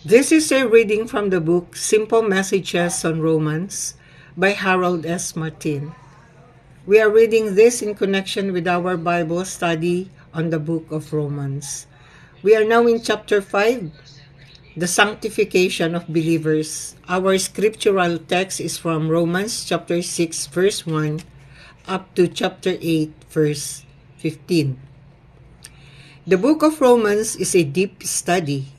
This is a reading from the book Simple Messages on Romans by Harold S. Martin. We are reading this in connection with our Bible study on the book of Romans. We are now in chapter 5, the sanctification of believers. Our scriptural text is from Romans chapter 6 verse 1 up to chapter 8 verse 15. The book of Romans is a deep study.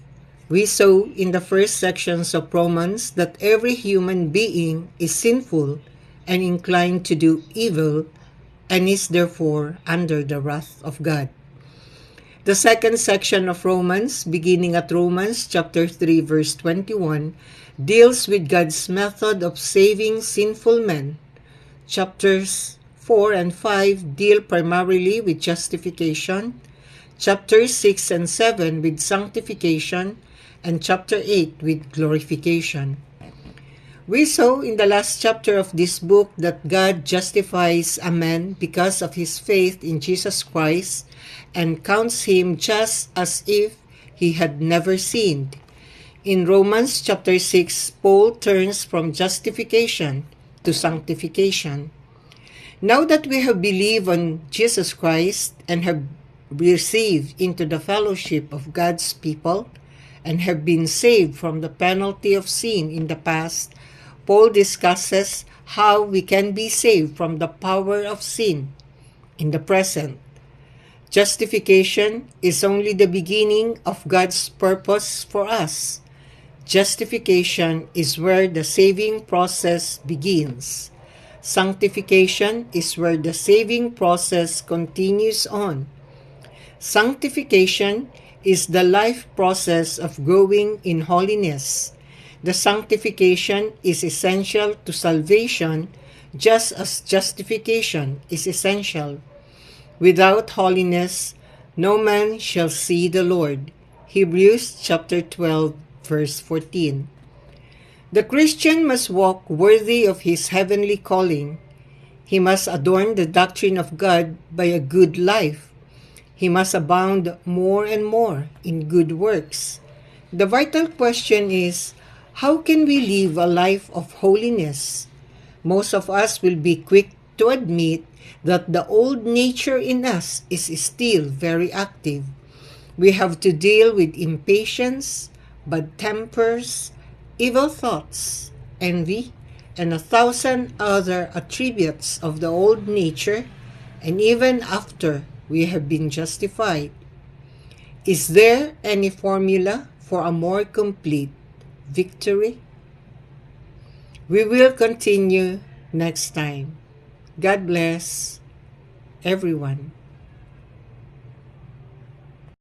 We saw in the first sections of Romans that every human being is sinful and inclined to do evil and is therefore under the wrath of God. The second section of Romans, beginning at Romans chapter 3 verse 21, deals with God's method of saving sinful men. Chapters 4 and 5 deal primarily with justification, chapters 6 and 7 with sanctification, and chapter 8 with glorification. We saw in the last chapter of this book that God justifies a man because of his faith in Jesus Christ and counts him just as if he had never sinned. In Romans chapter 6, Paul turns from justification to sanctification. Now that we have believed on Jesus Christ and have received into the fellowship of God's people, and have been saved from the penalty of sin in the past, Paul discusses how we can be saved from the power of sin in the present. Justification is only the beginning of God's purpose for us. Justification is where the saving process begins. Sanctification is where the saving process continues on. Sanctification is the life process of growing in holiness. The sanctification is essential to salvation, just as justification is essential. Without holiness, no man shall see the Lord. Hebrews chapter 12, verse 14. The Christian must walk worthy of his heavenly calling. He must adorn the doctrine of God by a good life. He must abound more and more in good works. The vital question is, how can we live a life of holiness? Most of us will be quick to admit that the old nature in us is still very active. We have to deal with impatience, bad tempers, evil thoughts, envy, and 1,000 other attributes of the old nature, and even after we have been justified. Is there any formula for a more complete victory? We will continue next time. God bless everyone.